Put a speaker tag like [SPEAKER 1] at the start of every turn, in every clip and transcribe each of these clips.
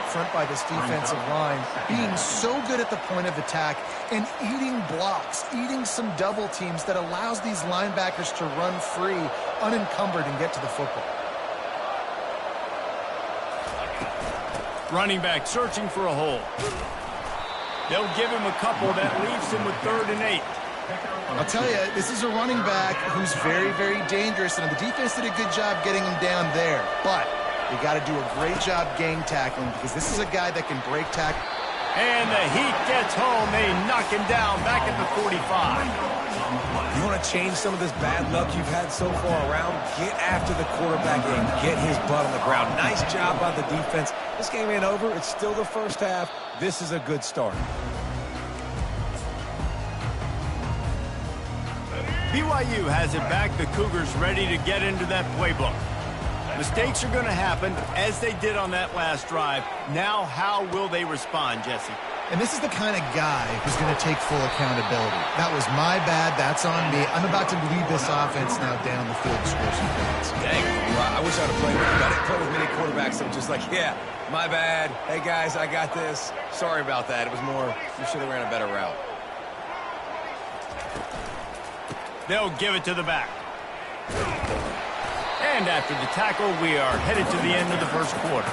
[SPEAKER 1] front by this defensive line, being so good at the point of attack and eating blocks, eating some double teams that allows these linebackers to run free, unencumbered, and get to the football.
[SPEAKER 2] Running back searching for a hole. They'll give him a couple that leaves him with 3rd and 8.
[SPEAKER 1] I'll tell you, this is a running back who's very, very dangerous, and the defense did a good job getting him down there. But you got to do a great job gang tackling because this is a guy that can break tackle.
[SPEAKER 2] And the heat gets home. They knock him down back at the 45.
[SPEAKER 3] You want to change some of this bad luck you've had so far around? Get after the quarterback and get his butt on the ground. Nice job by the defense. This game ain't over. It's still the first half. This is a good start.
[SPEAKER 2] BYU has it back. The Cougars ready to get into that playbook. Mistakes are going to happen, as they did on that last drive. Now, how will they respond, Jesse?
[SPEAKER 1] And this is the kind of guy who's going to take full accountability. That was my bad. That's on me. I'm about to lead this offense now down the field to score some points.
[SPEAKER 3] Dang, I wish I'd have played with him. I didn't play with many quarterbacks that were just like, yeah, my bad. Hey, guys, I got this. Sorry about that. It was more, you should have ran a better route.
[SPEAKER 2] They'll give it to the back. And after the tackle, we are headed to the end of the first quarter.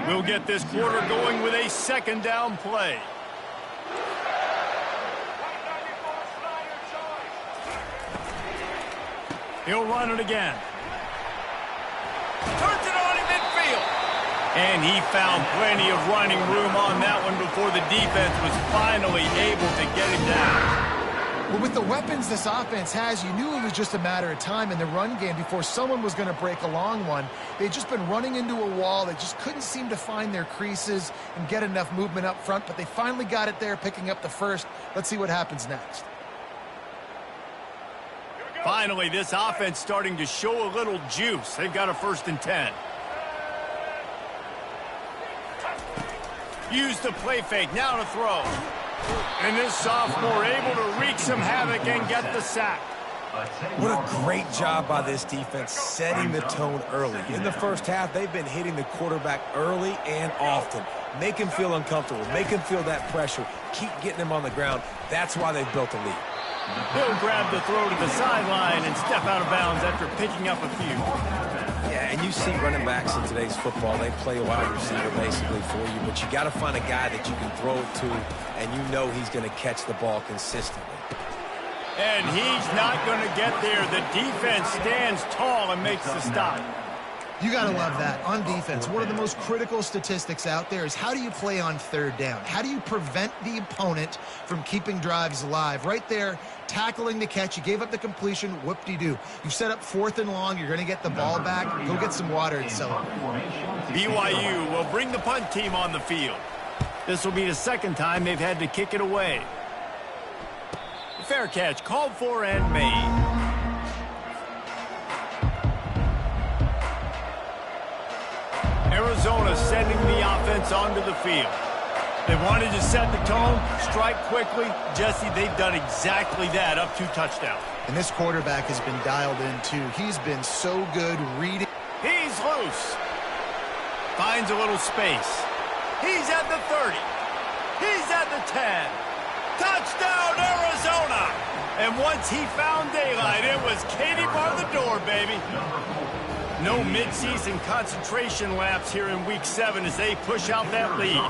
[SPEAKER 2] We'll get this quarter going with a 2nd down play. He'll run it again. Turns it on in midfield. And he found plenty of running room on that one before the defense was finally able to get him down.
[SPEAKER 1] Well, with the weapons this offense has, you knew it was just a matter of time in the run game before someone was going to break a long one. They'd just been running into a wall. They just couldn't seem to find their creases and get enough movement up front, but they finally got it there, picking up the first. Let's see what happens next.
[SPEAKER 2] Finally, this offense starting to show a little juice. They've got a 1st and 10. Use the play fake. Now to throw. And this sophomore able to wreak some havoc and get the sack.
[SPEAKER 3] What a great job by this defense setting the tone early. In the first half, they've been hitting the quarterback early and often. Make him feel uncomfortable. Make him feel that pressure. Keep getting him on the ground. That's why they've built a lead.
[SPEAKER 2] He'll grab the throw to the sideline and step out of bounds after picking up a few.
[SPEAKER 3] Yeah, and you see running backs in today's football, they play a wide receiver basically for you, but you got to find a guy that you can throw it to, and you know he's going to catch the ball consistently.
[SPEAKER 2] And he's not going to get there. The defense stands tall and makes the stop.
[SPEAKER 1] You got to love that. On defense, one of the most critical statistics out there is how do you play on 3rd down? How do you prevent the opponent from keeping drives alive? Right there, tackling the catch. You gave up the completion. Whoop-de-doo. You set up 4th and long. You're going to get the ball back. Go get some water and celebrate.
[SPEAKER 2] BYU will bring the punt team on the field. This will be the 2nd time they've had to kick it away. Fair catch called for and made. Arizona sending the offense onto the field. They wanted to set the tone, strike quickly. Jesse, they've done exactly that, up 2 touchdowns.
[SPEAKER 1] And this quarterback has been dialed in, too. He's been so good reading.
[SPEAKER 2] He's loose. Finds a little space. He's at the 30. He's at the 10. Touchdown, Arizona! And once he found daylight, it was Katie bar the door, baby. No midseason concentration laps here in Week 7 as they push out that lead.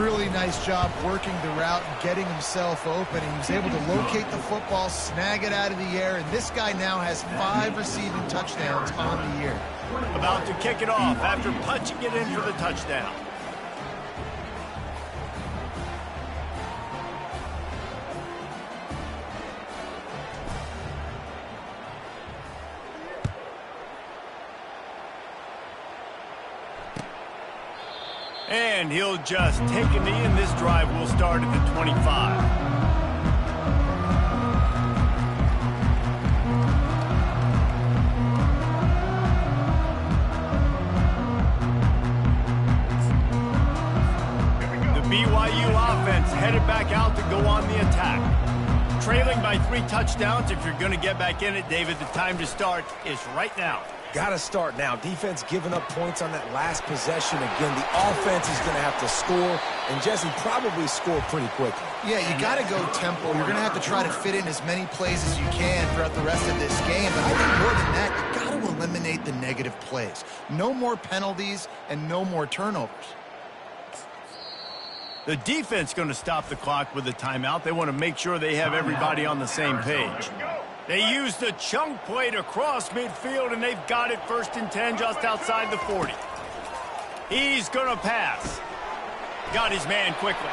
[SPEAKER 1] Really nice job working the route and getting himself open. And he was able to locate the football, snag it out of the air, and this guy now has 5 receiving touchdowns on the year.
[SPEAKER 2] About to kick it off after punching it in for the touchdown. And he'll just take a knee, and this drive will start at the 25. BYU offense headed back out to go on the attack. Trailing by 3 touchdowns. If you're going to get back in it, David, the time to start is right now.
[SPEAKER 3] Got to start now. Defense giving up points on that last possession. Again, the offense is going to have to score, and Jesse probably score pretty quickly.
[SPEAKER 1] Yeah, you got to go tempo. You're going to have to try to fit in as many plays as you can throughout the rest of this game. But I think more than that, you got to eliminate the negative plays. No more penalties and no more turnovers.
[SPEAKER 2] The defense going to stop the clock with a timeout. They want to make sure they have everybody on the same page. They use the chunk play to cross midfield, and they've got it 1st and 10 just outside the 40. He's going to pass. Got his man quickly.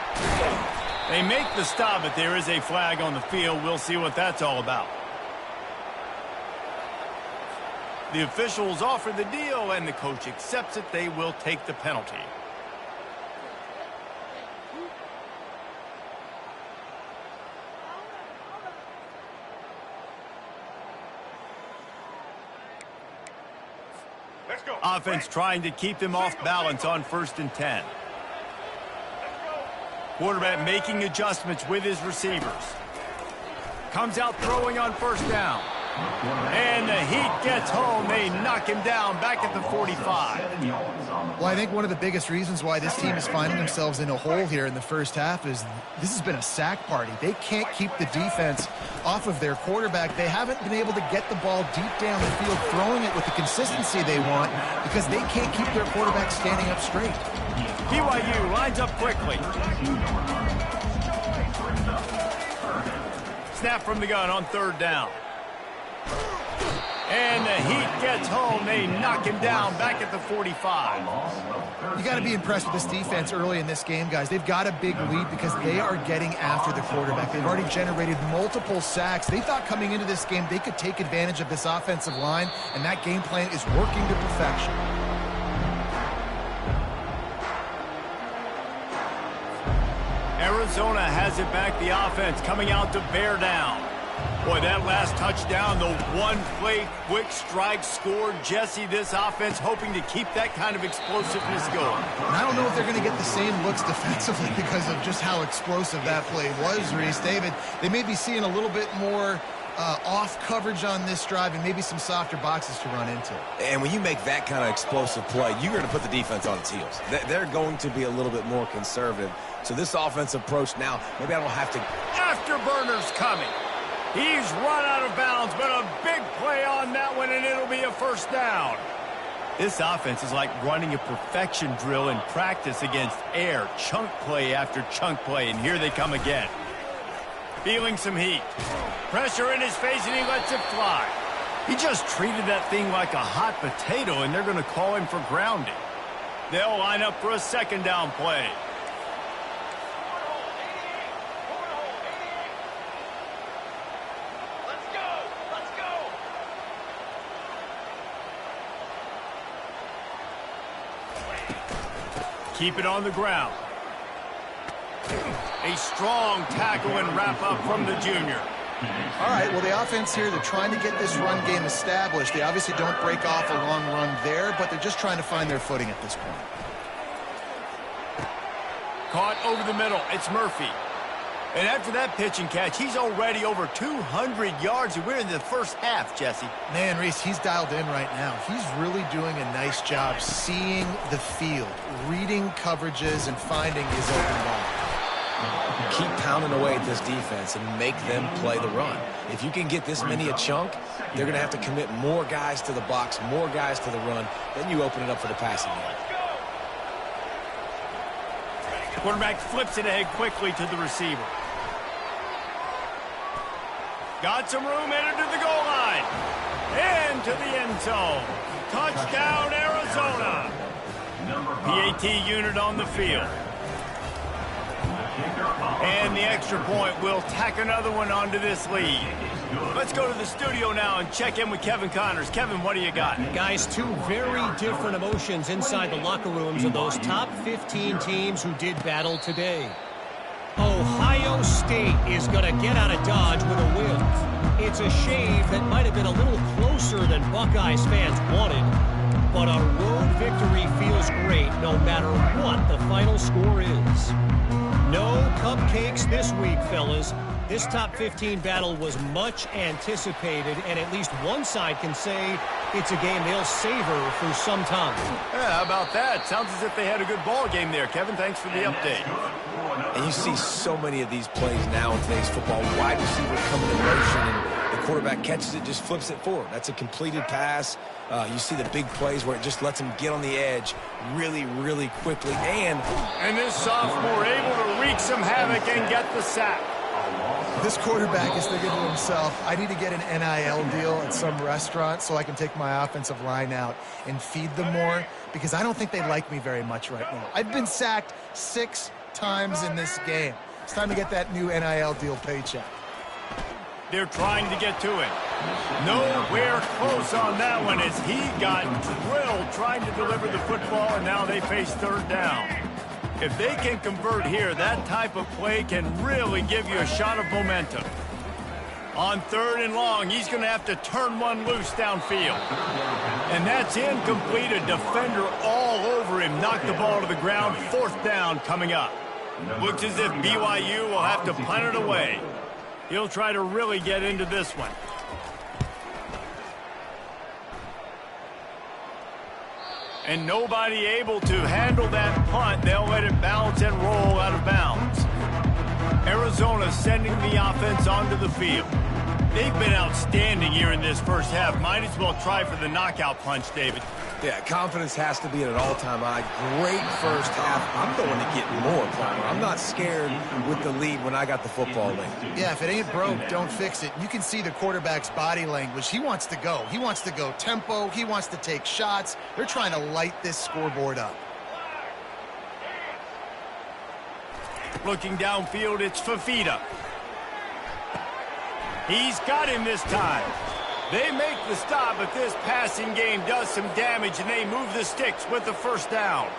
[SPEAKER 2] They make the stop, but there is a flag on the field. We'll see what that's all about. The officials offer the deal, and the coach accepts it. They will take the penalty. Offense trying to keep them off balance on 1st and 10. Quarterback making adjustments with his receivers. Comes out throwing on 1st down. And the heat gets home. They knock him down back at the 45.
[SPEAKER 1] Well, I think one of the biggest reasons why this team is finding themselves in a hole here in the first half is this has been a sack party. They can't keep the defense off of their quarterback. They haven't been able to get the ball deep down the field, throwing it with the consistency they want because they can't keep their quarterback standing up straight.
[SPEAKER 2] BYU lines up quickly. Snap from the gun on 3rd down. And the heat gets home. They knock him down back at the 45.
[SPEAKER 1] You got to be impressed with this defense early in this game, guys. They've got a big lead because they are getting after the quarterback. They've already generated multiple sacks. They thought coming into this game they could take advantage of this offensive line, and that game plan is working to perfection.
[SPEAKER 2] Arizona has it back. The offense coming out to bear down. Boy, that last touchdown, the one-play quick strike scored. Jesse, this offense hoping to keep that kind of explosiveness going.
[SPEAKER 1] And I don't know if they're going to get the same looks defensively because of just how explosive that play was, Reese. David, they may be seeing a little bit more off coverage on this drive and maybe some softer boxes to run into.
[SPEAKER 3] And when you make that kind of explosive play, you're going to put the defense on its heels. They're going to be a little bit more conservative. So this offensive approach now, maybe I don't have to...
[SPEAKER 2] Afterburners coming. He's run out of bounds, but a big play on that one, and it'll be a 1st down. This offense is like running a perfection drill in practice against air. Chunk play after chunk play, and here they come again. Feeling some heat. Pressure in his face, and he lets it fly. He just treated that thing like a hot potato, and they're going to call him for grounding. They'll line up for a 2nd down play. Keep it on the ground. A strong tackle and wrap up from the junior.
[SPEAKER 1] All right, well, the offense here, they're trying to get this run game established. They obviously don't break off a long run there, but they're just trying to find their footing at this point.
[SPEAKER 2] Caught over the middle. It's Murphy. And after that pitch and catch, he's already over 200 yards. We're in the first half, Jesse.
[SPEAKER 1] Man, Reese, he's dialed in right now. He's really doing a nice job seeing the field, reading coverages, and finding his open ball.
[SPEAKER 3] Keep pounding away at this defense and make them play the run. If you can get this many a chunk, they're going to have to commit more guys to the box, more guys to the run. Then you open it up for the passing game.
[SPEAKER 2] Quarterback flips it ahead quickly to the receiver. Got some room, headed to the goal line. And to the end zone. Touchdown, Arizona. PAT unit on the field. And the extra point will tack another one onto this lead. Let's go to the studio now and check in with Kevin Connors. Kevin, what do you got?
[SPEAKER 4] Guys, 2 very different emotions inside the locker rooms of those top 15 teams who did battle today. Ohio State is going to get out of Dodge with a win. It's a shave that might have been a little closer than Buckeyes fans wanted. but a road victory feels great no matter what the final score is. No cupcakes this week, fellas. This top 15 battle was much anticipated, and at least one side can say it's a game they'll savor for some time.
[SPEAKER 2] Yeah, how about that? Sounds as if they had a good ball game there, Kevin. Thanks for the update.
[SPEAKER 3] And you see so many of these plays now in today's football. Wide receiver coming in motion, and the quarterback catches it, just flips it forward. That's a completed pass. You see the big plays where it just lets him get on the edge really, really quickly. And
[SPEAKER 2] this sophomore able to wreak some havoc and get the sack.
[SPEAKER 1] This quarterback is thinking to himself, I need to get an NIL deal at some restaurant so I can take my offensive line out and feed them more, because I don't think they like me very much right now. I've been sacked 6 times in this game. It's time to get that new NIL deal paycheck.
[SPEAKER 2] They're trying to get to it. Nowhere close on that one as he got drilled trying to deliver the football, and now they face third down. If they can convert here, that type of play can really give you a shot of momentum. On 3rd and long, he's going to have to turn one loose downfield. And that's incomplete. A defender all over him. Knocked the ball to the ground. 4th down coming up. Looks as if BYU will have to punt it away. He'll try to really get into this one. And nobody able to handle that punt. They'll let it bounce and roll out of bounds. Arizona sending the offense onto the field. They've been outstanding here in this first half. Might as well try for the knockout punch, David.
[SPEAKER 3] Yeah, confidence has to be at an all-time high. Great first half. I'm going to get more, Palmer. I'm not scared with the lead when I got the football late.
[SPEAKER 1] Yeah, if it ain't broke, don't fix it. You can see the quarterback's body language. He wants to go. He wants to go tempo. He wants to take shots. They're trying to light this scoreboard up.
[SPEAKER 2] Looking downfield, it's Fafita. He's got him this time. They make the stop, but this passing game does some damage, and they move the sticks with the first down.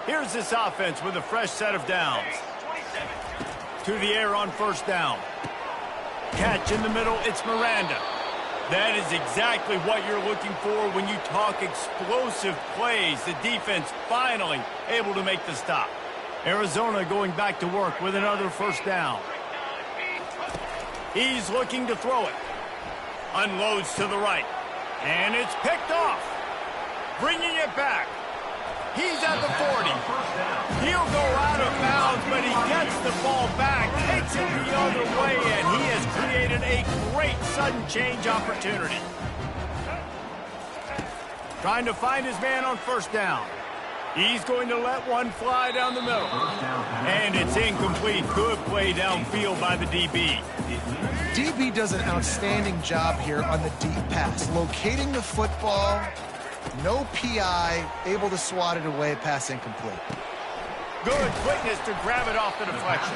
[SPEAKER 2] Here's this offense with a fresh set of downs. To the air on first down. Catch in the middle, it's Miranda. That is exactly what you're looking for when you talk explosive plays. The defense finally able to make the stop. Arizona going back to work with another first down. He's looking to throw it. Unloads to the right. And it's picked off. Bringing it back. He's at the 40. He'll go out of bounds, but he gets the ball back, takes it the other way, and he has created a great sudden change opportunity. Trying to find his man on first down. He's going to let one fly down the middle. And it's incomplete. Good play downfield by the DB.
[SPEAKER 1] DB does an outstanding job here on the deep pass. Locating the football, no PI, able to swat it away, pass incomplete.
[SPEAKER 2] Good quickness to grab it off the deflection.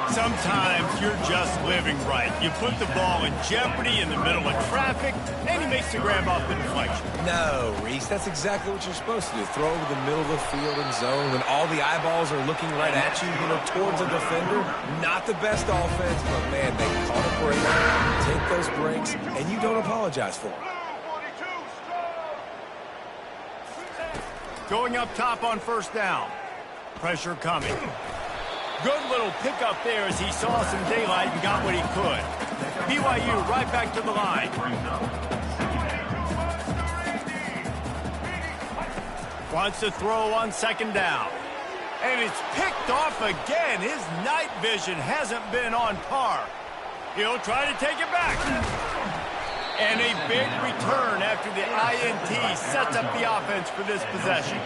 [SPEAKER 2] Sometimes you're just living right. You put the ball in jeopardy in the middle of traffic, and he makes the grab off the deflection.
[SPEAKER 3] No, Reese, that's exactly what you're supposed to do. Throw over the middle of the field and zone when all the eyeballs are looking right at you, towards a defender. Not the best offense, but, man, they caught a break. Take those breaks, and you don't apologize for them.
[SPEAKER 2] Going up top on first down. Pressure coming. Good little pickup there as he saw some daylight and got what he could. BYU right back to the line. Wants to throw on second down. And it's picked off again. His night vision hasn't been on par. He'll try to take it back. And a big return after the INT sets up the offense for this possession.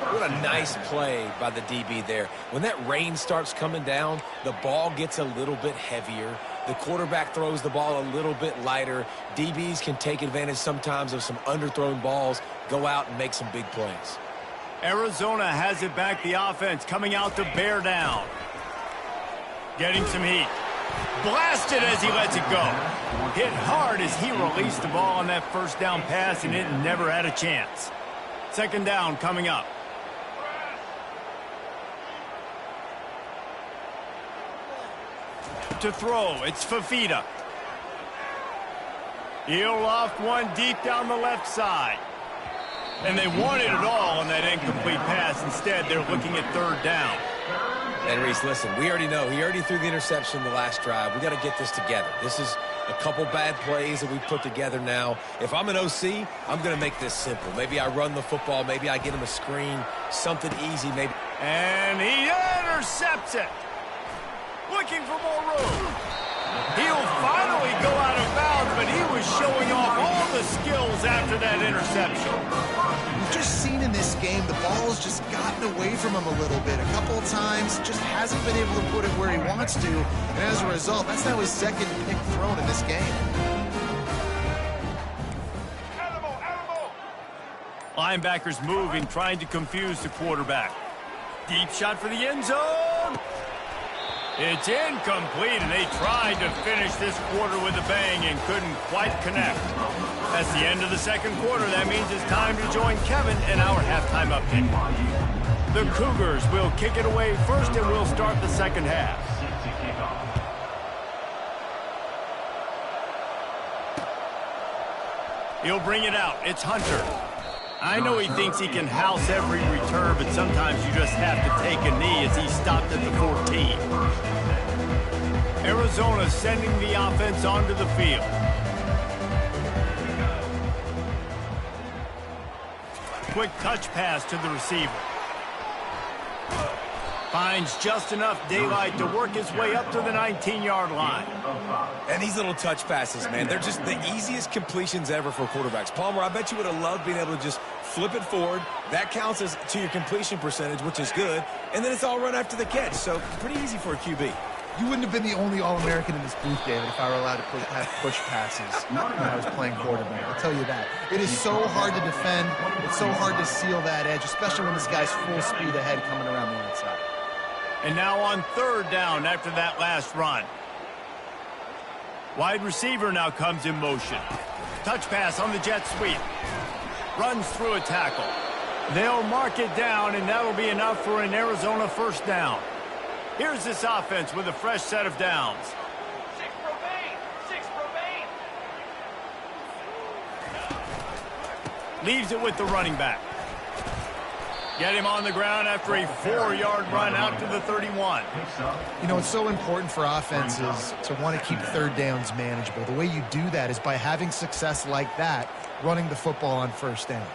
[SPEAKER 3] What a nice play by the DB there. When that rain starts coming down, the ball gets a little bit heavier. The quarterback throws the ball a little bit lighter. DBs can take advantage sometimes of some underthrown balls, go out and make some big plays.
[SPEAKER 2] Arizona has it back, the offense coming out to bear down. Getting some heat. Blasted as he lets it go. Hit hard as he released the ball on that first down pass, and it never had a chance. Second down coming up. To throw, it's Fafita. He'll loft one deep down the left side. And they wanted it all on that incomplete pass. Instead, they're looking at third down.
[SPEAKER 3] And Reese, listen, we already know. He already threw the interception the last drive. We got to get this together. This is a couple bad plays that we put together now. If I'm an OC, I'm going to make this simple. Maybe I run the football. Maybe I get him a screen, something easy. Maybe.
[SPEAKER 2] And he intercepts it. Looking for more room. He'll finally go out of bounds, but he was showing off all the skills after that interception.
[SPEAKER 1] We've just seen in this game, the ball's just gotten away from him a little bit. A couple of times, just hasn't been able to put it where he wants to. And as a result, that's now his second pick thrown in this game.
[SPEAKER 2] Linebackers moving, trying to confuse the quarterback. Deep shot for the end zone. It's incomplete, and they tried to finish this quarter with a bang and couldn't quite connect. That's the end of the second quarter. That means it's time to join Kevin in our halftime update. The Cougars will kick it away first, and we'll start the second half. He'll bring it out. It's Hunter. I know he thinks he can house every return, but sometimes you just have to take a knee as he stopped at the 14. Arizona sending the offense onto the field. Quick touch pass to the receiver. Finds just enough daylight to work his way up to the 19-yard line.
[SPEAKER 3] And these little touch passes, man, they're just the easiest completions ever for quarterbacks. Palmer, I bet you would have loved being able to just flip it forward. That counts as to your completion percentage, which is good. And then it's all run after the catch. So pretty easy for a QB.
[SPEAKER 1] You wouldn't have been the only All-American in this booth, David, if I were allowed to have push passes when I was playing quarterback. I'll tell you that. It is so hard to defend. It's so hard to seal that edge, especially when this guy's full speed ahead coming around the outside.
[SPEAKER 2] And now on third down after that last run. Wide receiver now comes in motion. Touch pass on the jet sweep. Runs through a tackle. They'll mark it down, and that'll be enough for an Arizona first down. Here's this offense with a fresh set of downs.
[SPEAKER 5] Six remain.
[SPEAKER 2] Leaves it with the running back. Get him on the ground after a 4-yard run out to the 31.
[SPEAKER 1] You know, it's so important for offenses to want to keep third downs manageable. The way you do that is by having success like that, running the football on first down.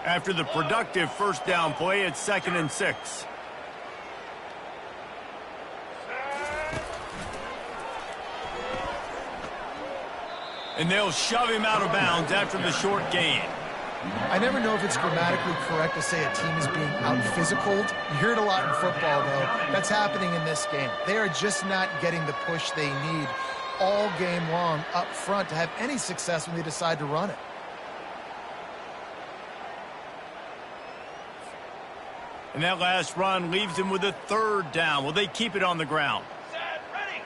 [SPEAKER 2] After the productive first down play, it's 2nd and 6. And they'll shove him out of bounds after the short gain.
[SPEAKER 1] I never know if it's grammatically correct to say a team is being out-physicaled. You hear it a lot in football, though. That's happening in this game. They are just not getting the push they need all game long up front to have any success when they decide to run it.
[SPEAKER 2] And that last run leaves him with a third down. Will they keep it on the ground?
[SPEAKER 5] Set, ready.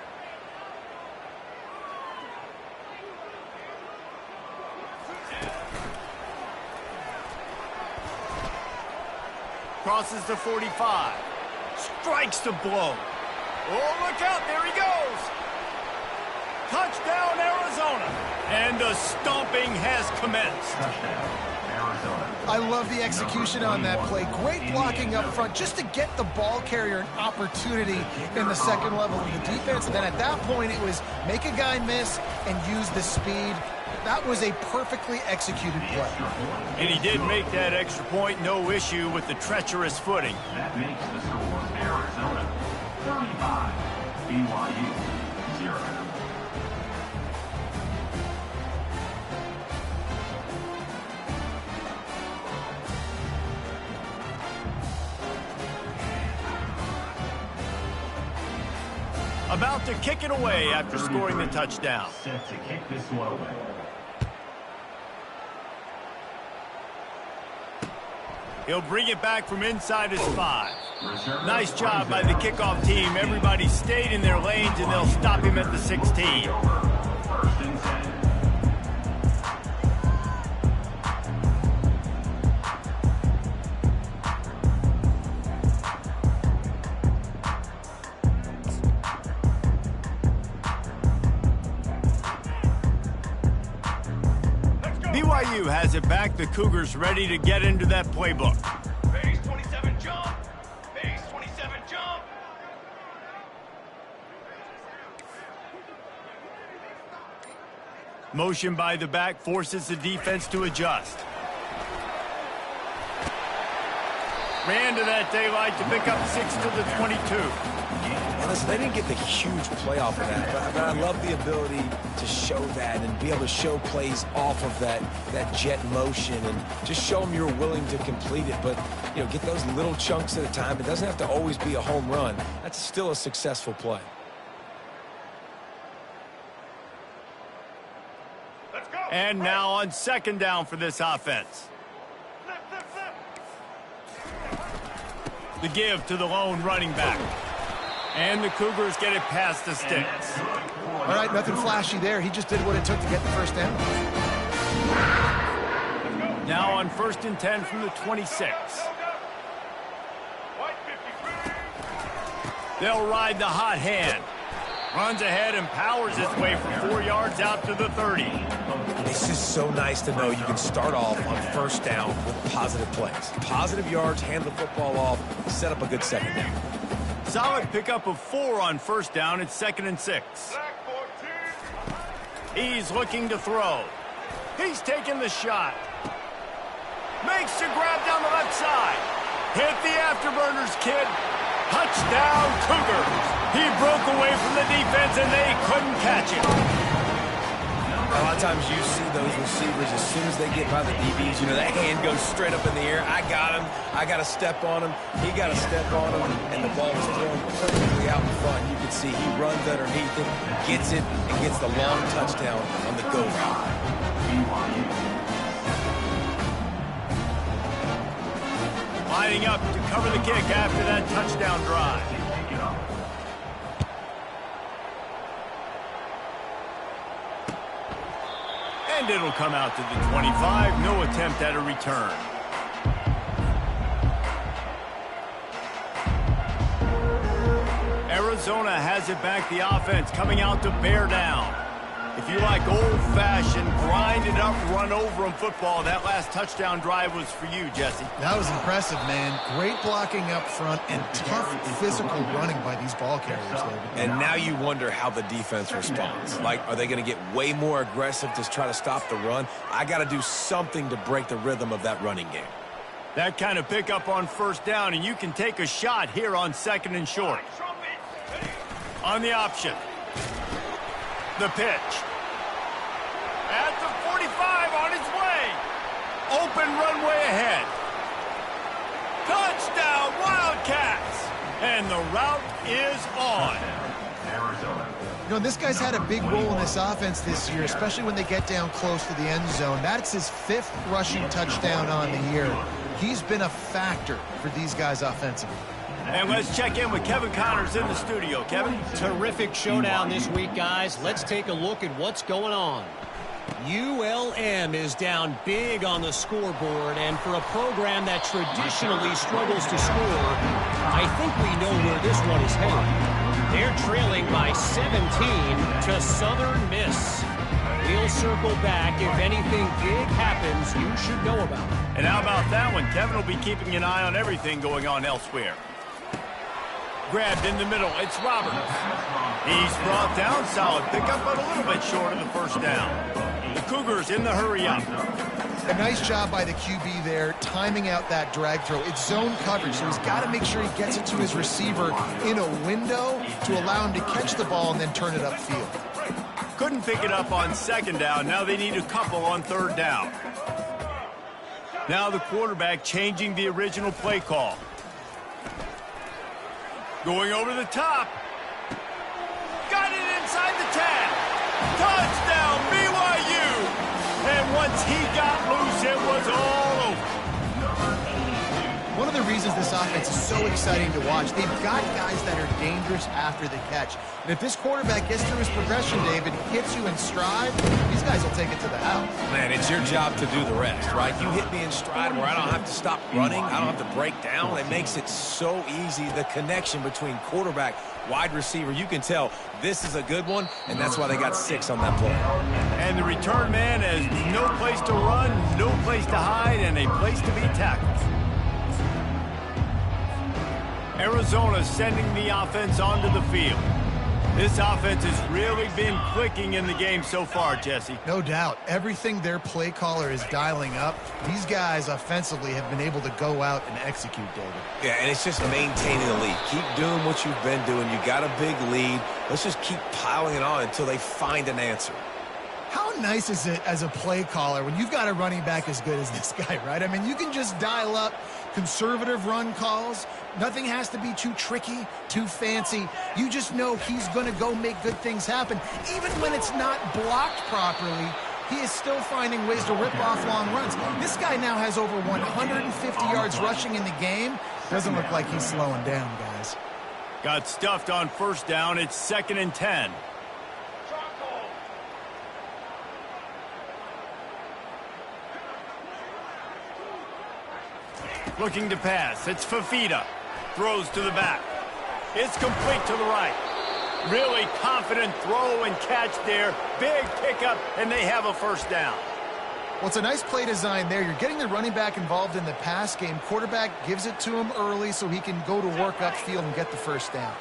[SPEAKER 2] Crosses the 45. Strikes the blow. Oh, look out. There he goes. Touchdown, Arizona. And the stomping has commenced.
[SPEAKER 1] I love the execution on that play. Great blocking up front just to get the ball carrier an opportunity in the second level of the defense. And then at that point, it was make a guy miss and use the speed. That was a perfectly executed play.
[SPEAKER 2] And he did make that extra point, no issue with the treacherous footing.
[SPEAKER 6] That makes the score Arizona 35, BYU 0.
[SPEAKER 2] About to kick it away after scoring the touchdown.
[SPEAKER 6] Set to kick this one away.
[SPEAKER 2] He'll bring it back from inside his 5. Nice job by the kickoff team. Everybody stayed in their lanes, and they'll stop him at the 16.
[SPEAKER 6] First and 10.
[SPEAKER 2] BYU has it back. The Cougars ready to get into that playbook.
[SPEAKER 5] Base 27 jump. Base 27 jump.
[SPEAKER 2] Motion by the back forces the defense to adjust. Ran to that daylight to pick up 6 to the 22.
[SPEAKER 3] And listen, they didn't get the huge play off of that, but I love the ability to show that and be able to show plays off of that jet motion and just show them you're willing to complete it. But, you know, get those little chunks at a time. It doesn't have to always be a home run. That's still a successful play.
[SPEAKER 5] Let's go.
[SPEAKER 2] And now on 2nd down for this offense.
[SPEAKER 5] Flip, flip, flip.
[SPEAKER 2] The give to the lone running back. And the Cougars get it past the sticks.
[SPEAKER 1] All right, nothing flashy there. He just did what it took to get the first down.
[SPEAKER 2] Now on 1st and 10 from the 26.
[SPEAKER 5] White 53.
[SPEAKER 2] They'll ride the hot hand. Runs ahead and powers his way for 4 yards out to the 30.
[SPEAKER 3] It's just so nice to know you can start off on 1st down with positive plays. Positive yards, hand the football off, set up a good 2nd down.
[SPEAKER 2] Solid pickup of 4 on 1st down. It's 2nd and 6.
[SPEAKER 5] Black 14.
[SPEAKER 2] He's looking to throw. He's taking the shot. Makes the grab down the left side. Hit the afterburners, kid. Touchdown, Cougars. He broke away from the defense, and they couldn't catch it.
[SPEAKER 3] A lot of times you see those receivers, as soon as they get by the DBs, you know, that hand goes straight up in the air. I got him. I got to step on him. He got to step on him, and the ball was thrown perfectly out in front. You can see he runs underneath it, gets it, and gets the long touchdown on the go route.
[SPEAKER 2] Lining up to cover the kick after that touchdown drive. And it'll come out to the 25. No attempt at a return. Arizona has it back. The offense coming out to bear down. If you like old-fashioned, grind-it-up, run-over-'em football, that last touchdown drive was for you, Jesse.
[SPEAKER 1] That was impressive, man. Great blocking up front and tough physical running by these ball carriers, David.
[SPEAKER 3] And now you wonder how the defense responds. Like, are they going to get way more aggressive to try to stop the run? I got to do something to break the rhythm of that running game.
[SPEAKER 2] That kind of pickup on 1st down, and you can take a shot here on 2nd and short. On the option. The pitch. At the 45 on its way. Open runway ahead. Touchdown, Wildcats. And the route is on.
[SPEAKER 1] You know, this guy's had a big role in this offense this year, especially when they get down close to the end zone. That's his 5th rushing touchdown on the year. He's been a factor for these guys offensively.
[SPEAKER 2] And let's check in with Kevin Connors in the studio. Kevin?
[SPEAKER 4] Terrific showdown this week, guys. Let's take a look at what's going on. ULM is down big on the scoreboard, and for a program that traditionally struggles to score, I think we know where this one is headed. They're trailing by 17 to Southern Miss. We'll circle back if anything big happens you should know about.
[SPEAKER 2] And how about that one? Kevin will be keeping an eye on everything going on elsewhere. Grabbed in the middle. It's Roberts. He's brought down. Solid pickup, but a little bit short of the 1st down. The Cougars in the hurry up.
[SPEAKER 1] A nice job by the QB there, timing out that drag throw. It's zone coverage, so he's got to make sure he gets it to his receiver in a window to allow him to catch the ball and then turn it upfield.
[SPEAKER 2] Couldn't pick it up on 2nd down. Now they need a couple on 3rd down. Now the quarterback changing the original play call. Going over the top. Got it inside the 10. Touchdown, BYU. And once he got loose, it was all over.
[SPEAKER 1] One of the reasons this offense is so exciting to watch, they've got guys that are dangerous after the catch. And if this quarterback gets through his progression, David, hits you in stride, these guys will take it to the house.
[SPEAKER 3] Man, it's your job to do the rest, right? You hit me in stride where I don't have to stop running. I don't have to break down. It makes it so easy. The connection between quarterback, wide receiver, you can tell this is a good one, and that's why they got 6 on that play.
[SPEAKER 2] And the return man has no place to run, no place to hide, and a place to be tackled. Arizona sending the offense onto the field. This offense has really been clicking in the game so far, Jesse.
[SPEAKER 1] No doubt. Everything their play caller is dialing up, these guys offensively have been able to go out and execute, David.
[SPEAKER 3] Yeah, and it's just maintaining the lead. Keep doing what you've been doing. You got a big lead. Let's just keep piling it on until they find an answer.
[SPEAKER 1] How nice is it as a play caller when you've got a running back as good as this guy, right? I mean, you can just dial up conservative run calls. Nothing has to be too tricky, too fancy. You just know he's going to go make good things happen. Even when it's not blocked properly, he is still finding ways to rip off long runs. This guy now has over 150 yards rushing in the game. Doesn't look like he's slowing down, guys.
[SPEAKER 2] Got stuffed on first down. It's 2nd and 10. Looking to pass. It's Fafita. Throws to the back. It's complete to the right. Really confident throw and catch there. Big pickup, and they have a first down.
[SPEAKER 1] Well, it's a nice play design there. You're getting the running back involved in the pass game. Quarterback gives it to him early so he can go to work upfield and get the first down.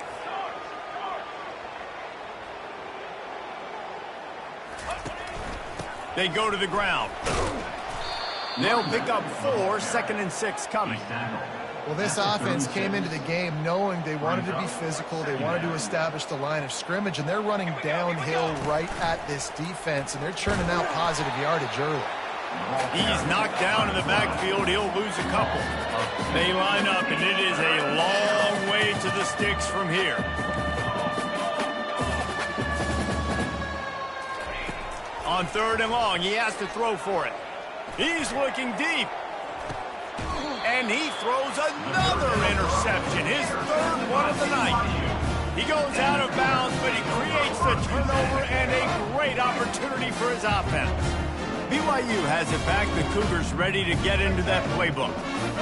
[SPEAKER 2] They go to the ground. They'll pick up 4, 2nd and 6 coming.
[SPEAKER 1] Well, this offense came into the game knowing they wanted to be physical, they wanted to establish the line of scrimmage, and they're running downhill right at this defense, and they're churning out positive yardage early.
[SPEAKER 2] He's knocked down in the backfield. He'll lose a couple. They line up, and it is a long way to the sticks from here. On 3rd and long, he has to throw for it. He's looking deep. And he throws another interception, his 3rd one of the night. He goes out of bounds, but he creates the turnover and a great opportunity for his offense. BYU has it back. The Cougars ready to get into that playbook.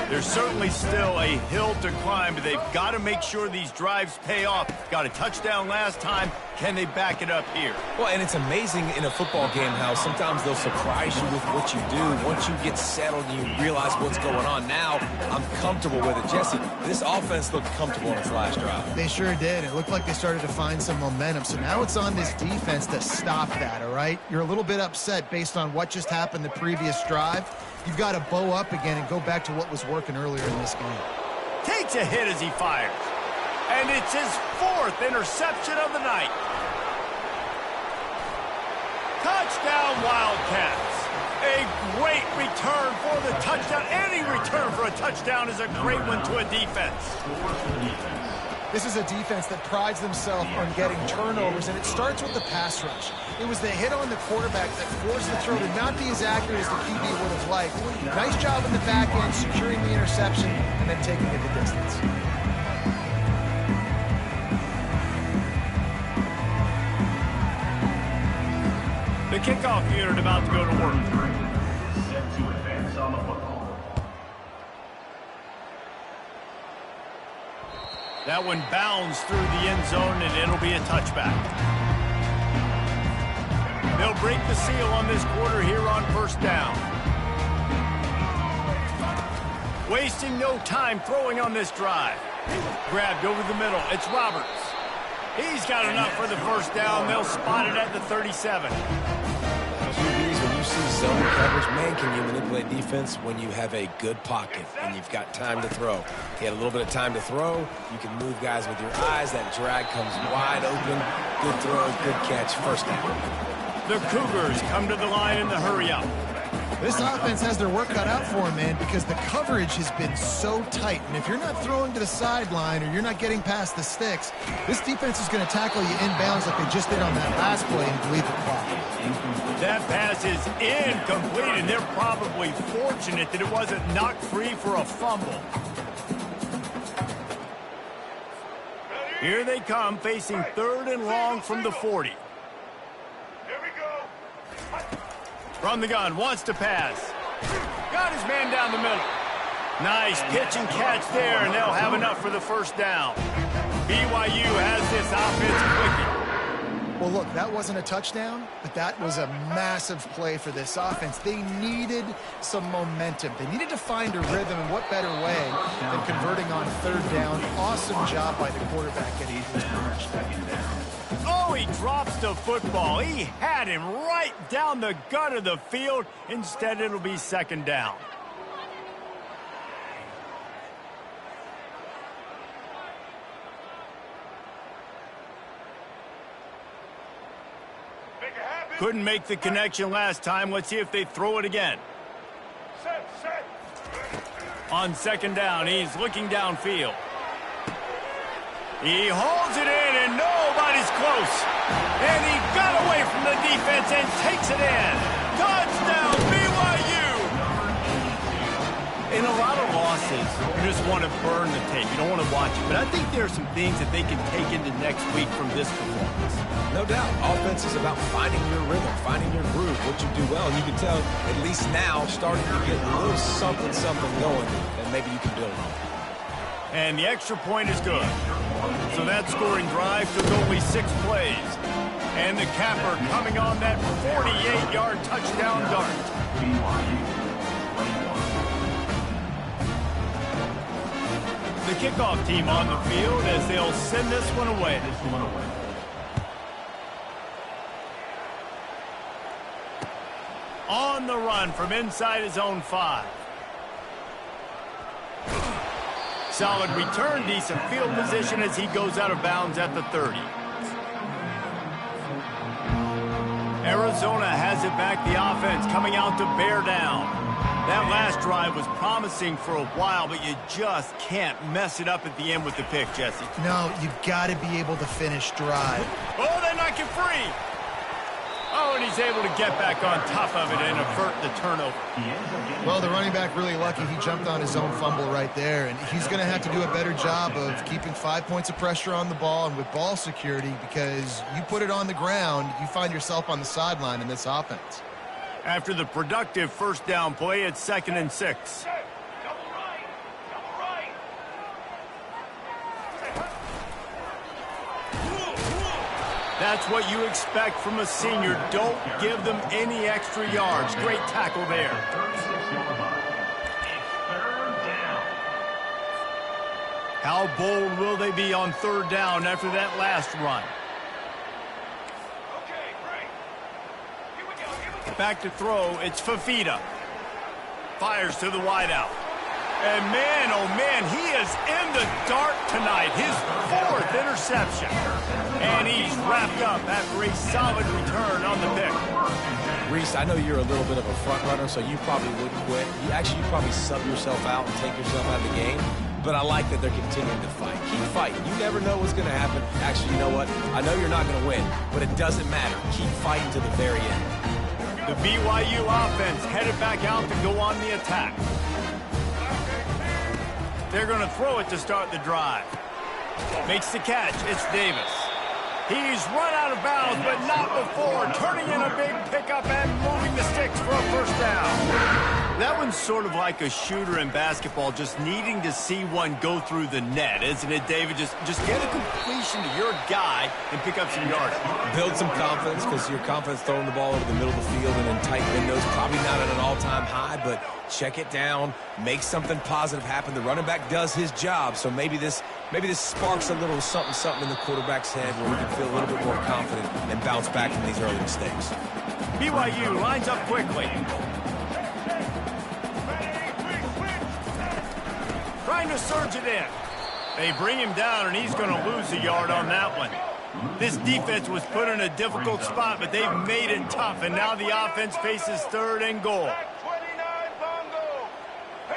[SPEAKER 2] There's certainly still a hill to climb, but they've got to make sure these drives pay off. Got a touchdown last time. Can they back it up here?
[SPEAKER 3] Well, and it's amazing in a football game how sometimes they'll surprise you with what you do. Once you get settled and you realize what's going on, now I'm comfortable with it. Jesse, this offense looked comfortable in its last drive.
[SPEAKER 1] They sure did. It looked like they started to find some momentum. So now it's on this defense to stop that, all right? You're a little bit upset based on what just happened the previous drive. You've got to bow up again and go back to what was working earlier in this game.
[SPEAKER 2] Takes a hit as he fires. And it's his 4th interception of the night. Touchdown, Wildcats. A great return for the touchdown. Any return for a touchdown is a great one to a defense.
[SPEAKER 1] This is a defense that prides themselves on getting turnovers, and it starts with the pass rush. It was the hit on the quarterback that forced the throw to not be as accurate as the QB would have liked. Nice job in the back end, securing the interception, and then taking it the distance.
[SPEAKER 2] The kickoff unit about to go to work.
[SPEAKER 6] Set to advance on the football.
[SPEAKER 2] That one bounds through the end zone, and it'll be a touchback. They'll break the seal on this quarter here on first down. Wasting no time throwing on this drive. Grabbed over the middle. It's Roberts. He's got enough for the first down. They'll spot it at the 37.
[SPEAKER 3] QBs, when you see zone coverage, man, can you manipulate defense when you have a good pocket and you've got time to throw. He had a little bit of time to throw. You can move guys with your eyes. That drag comes wide open. Good throw, good catch, first down.
[SPEAKER 2] The Cougars come to the line in the hurry-up.
[SPEAKER 1] This offense has their work cut out for them, man, because the coverage has been so tight. And if you're not throwing to the sideline or you're not getting past the sticks, this defense is going to tackle you inbounds like they just did on that last play and bleed the clock.
[SPEAKER 2] That pass is incomplete, and they're probably fortunate that it wasn't knocked free for a fumble. Here they come, facing 3rd and long from the 40. From the gun, wants to pass. Got his man down the middle. Nice pitch and catch there, and they'll have enough for the first down. BYU has this offense clicking.
[SPEAKER 1] Well, look, that wasn't a touchdown, but that was a massive play for this offense. They needed some momentum. They needed to find a rhythm, and what better way than converting on third down. Awesome job by the quarterback getting his progression.
[SPEAKER 2] Oh, he drops the football. He had him right down the gut of the field. Instead, it'll be second down. Couldn't make the connection last time. Let's see if they throw it again. On second down, he's looking downfield. He holds it in, and nobody's close. And he got away from the defense and takes it in. Touchdown, BYU! In a lot of losses, you just want to burn the tape. You don't want to watch it. But I think there are some things that they can take into next week from this performance.
[SPEAKER 3] No doubt. Offense is about finding your rhythm, finding your groove, what you do well. And you can tell, at least now, starting to get a little something going that maybe you can build on.
[SPEAKER 2] And the extra point is good. So that scoring drive took only 6 plays. And the capper coming on that 48-yard touchdown dart. The kickoff team on the field as they'll send this one away. On the run from inside his own 5. Solid return, decent field position as he goes out of bounds at the 30. Arizona has it back, the offense coming out to bear down. That last drive was promising for a while, but you just can't mess it up at the end with the pick, Jesse.
[SPEAKER 1] No, you've got to be able to finish drive.
[SPEAKER 2] Oh, they knock it free. Oh, and he's able to get back on top of it and avert the turnover.
[SPEAKER 1] Well, the running back really lucky. He jumped on his own fumble right there, and he's going to have to do a better job of keeping 5 points of pressure on the ball and with ball security, because you put it on the ground, you find yourself on the sideline in this offense.
[SPEAKER 2] After the productive first down play, it's 2nd and 6. That's what you expect from a senior. Don't give them any extra yards. Great tackle there. How bold will they be on third down after that last run? Back to throw, it's Fafita. Fires to the wideout. And man, oh man, he is in the dark tonight. His 4th interception. And he's wrapped up after a solid return on the pick.
[SPEAKER 3] Reese, I know you're a little bit of a front runner, so you probably wouldn't quit. You probably sub yourself out and take yourself out of the game. But I like that they're continuing to fight. Keep fighting. You never know what's going to happen. Actually, you know what? I know you're not going to win, but it doesn't matter. Keep fighting to the very end.
[SPEAKER 2] The BYU offense headed back out to go on the attack. They're going to throw it to start the drive. Makes the catch. It's Davis. He's run out of bounds, but not before turning in a big pickup and moving the sticks for a first down. That one's sort of like a shooter in basketball, just needing to see one go through the net, isn't it, David? Just get a completion to your guy and pick up some yards.
[SPEAKER 3] Build some confidence, because your confidence throwing the ball over the middle of the field and in tight windows, probably not at an all-time high, but check it down, make something positive happen. The running back does his job, so maybe this sparks a little something in the quarterback's head where we can feel a little bit more confident and bounce back from these early mistakes.
[SPEAKER 2] BYU lines up quickly. Trying to surge it in. They bring him down, and he's going to lose a yard on that one. This defense was put in a difficult spot, but they've made it tough, and now the offense faces 3rd and goal.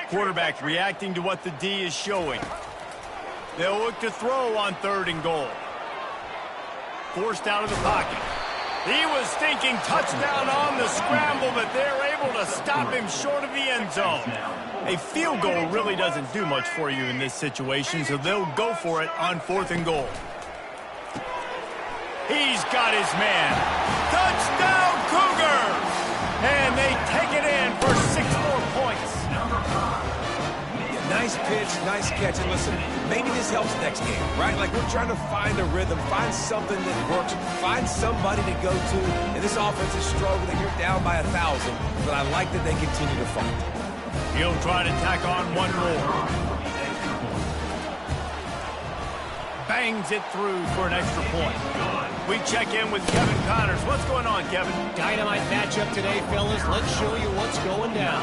[SPEAKER 2] Quarterback reacting to what the D is showing. They'll look to throw on 3rd and goal. Forced out of the pocket. He was thinking touchdown on the scramble, but they're able to stop him short of the end zone. A field goal really doesn't do much for you in this situation, so they'll go for it on 4th and goal. He's got his man. Touchdown, Cougars! And they take it in for 6 more points.
[SPEAKER 3] Nice pitch, Nice catch. And listen, maybe this helps next game, right? Like we're trying to find a rhythm, find something that works, find somebody to go to. And this offense is struggling. You're down by 1,000, but I like that they continue to fight.
[SPEAKER 2] He'll try to tack on one more. Bangs it through for an extra point. We check in with Kevin Connors. What's going on, Kevin?
[SPEAKER 4] Dynamite matchup today, fellas. Let's show you what's going down.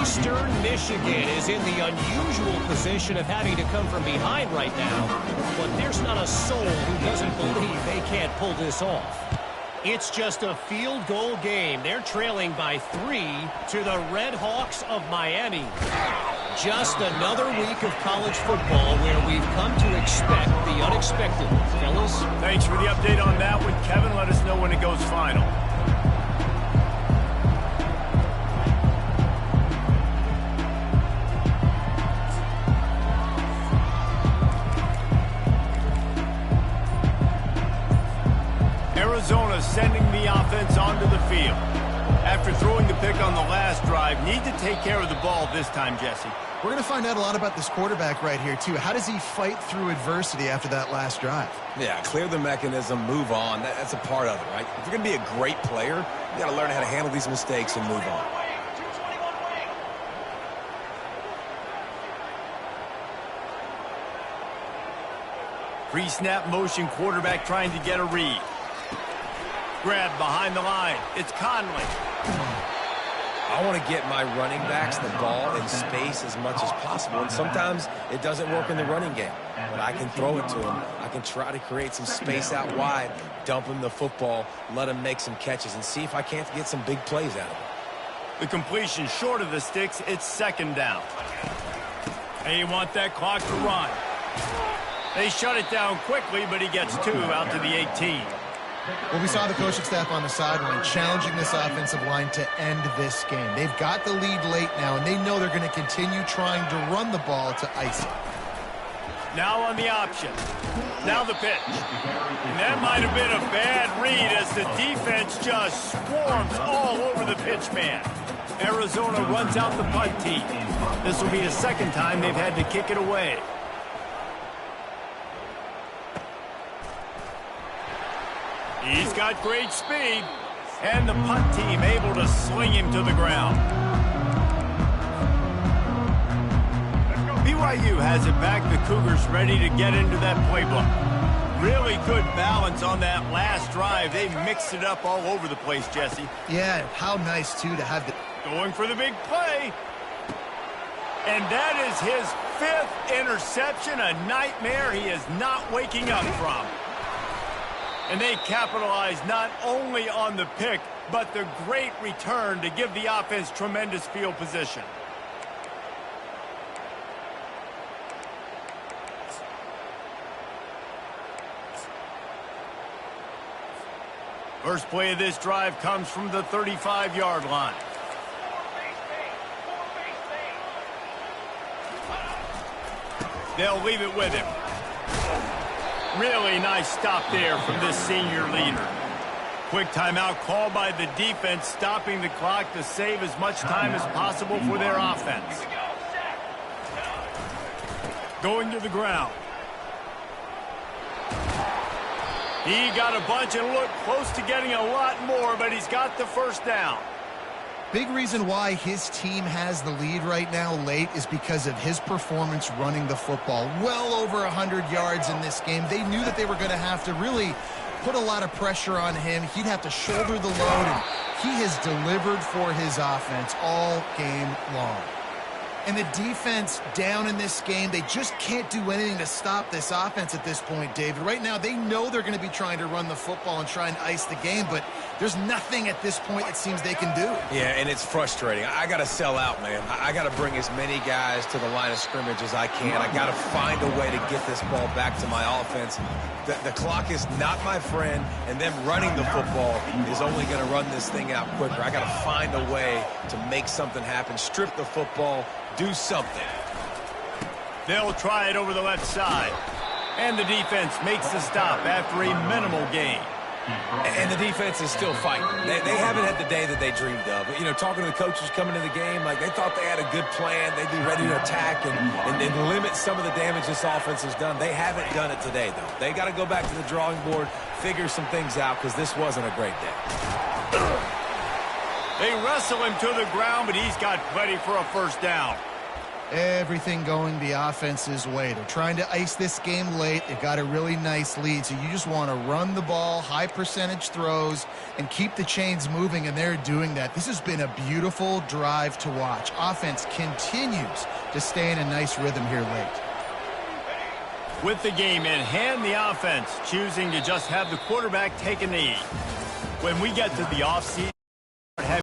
[SPEAKER 4] Eastern Michigan is in the unusual position of having to come from behind right now. But there's not a soul who doesn't believe they can't pull this off. It's just a field goal game. They're trailing by 3 to the Red Hawks of Miami. Just another week of college football where we've come to expect the unexpected, fellas.
[SPEAKER 2] Thanks for the update on that one, Kevin. Let us know when it goes final. Arizona sending the offense onto the field. After throwing the pick on the last drive, need to take care of the ball this time, Jesse.
[SPEAKER 1] We're going to find out a lot about this quarterback right here, too. How does he fight through adversity after that last drive?
[SPEAKER 3] Yeah, clear the mechanism, move on. That's a part of it, right? If you're going to be a great player, you got to learn how to handle these mistakes and move on.
[SPEAKER 2] Pre-snap motion quarterback trying to get a read. Grab behind the line. It's Conley.
[SPEAKER 3] I want to get my running backs the ball in space as much as possible, and sometimes it doesn't work in the running game. But I can throw it to him. I can try to create some space out wide, dump him the football, let him make some catches, and see if I can't get some big plays out of him.
[SPEAKER 2] The completion short of the sticks. It's second down. They want that clock to run. They shut it down quickly, but he gets 2 out to the 18.
[SPEAKER 1] Well, we saw the coaching staff on the sideline challenging this offensive line to end this game. They've got the lead late now, and they know they're going to continue trying to run the ball to ice it.
[SPEAKER 2] Now on the option. Now the pitch. And that might have been a bad read as the defense just swarms all over the pitch man. Arizona runs out the punt team. This will be the second time they've had to kick it away. He's got great speed, and the punt team able to sling him to the ground. BYU has it back. The Cougars ready to get into that playbook. Really good balance on that last drive. They mixed it up all over the place, Jesse.
[SPEAKER 1] Yeah, how nice, too, to have the...
[SPEAKER 2] Going for the big play. And that is his 5th interception, a nightmare he is not waking up from. And they capitalize not only on the pick, but the great return to give the offense tremendous field position. First play of this drive comes from the 35-yard line. They'll leave it with him. Really nice stop there from this senior leader. Quick timeout called by the defense, stopping the clock to save as much time as possible for their offense. Going to the ground. He got a bunch and looked close to getting a lot more, but he's got the first down.
[SPEAKER 1] Big reason why his team has the lead right now late is because of his performance running the football. Well over 100 yards in this game. They knew that they were going to have to really put a lot of pressure on him. He'd have to shoulder the load, and he has delivered for his offense all game long. And the defense down in this game, they just can't do anything to stop this offense at this point, David. Right now, they know they're going to be trying to run the football and try and ice the game, but there's nothing at this point it seems they can do.
[SPEAKER 3] Yeah, and it's frustrating. I got to sell out, man. I got to bring as many guys to the line of scrimmage as I can. I got to find a way to get this ball back to my offense. The clock is not my friend, and them running the football is only going to run this thing out quicker. I got to find a way to make something happen, strip the football, do something.
[SPEAKER 2] They'll try it over the left side. And the defense makes the stop after a minimal gain.
[SPEAKER 3] And the defense is still fighting. They haven't had the day that they dreamed of. You know, talking to the coaches coming to the game, like they thought they had a good plan. They'd be ready to attack and limit some of the damage this offense has done. They haven't done it today, though. They got to go back to the drawing board, figure some things out, because this wasn't a great day.
[SPEAKER 2] They wrestle him to the ground, but he's got plenty for a first down.
[SPEAKER 1] Everything going the offense's way. They're trying to ice this game late. They've got a really nice lead, so you just want to run the ball, high percentage throws, and keep the chains moving, and they're doing that. This has been a beautiful drive to watch. Offense continues to stay in a nice rhythm here late.
[SPEAKER 2] With the game in hand, the offense choosing to just have the quarterback take a knee. When we get to the offseason,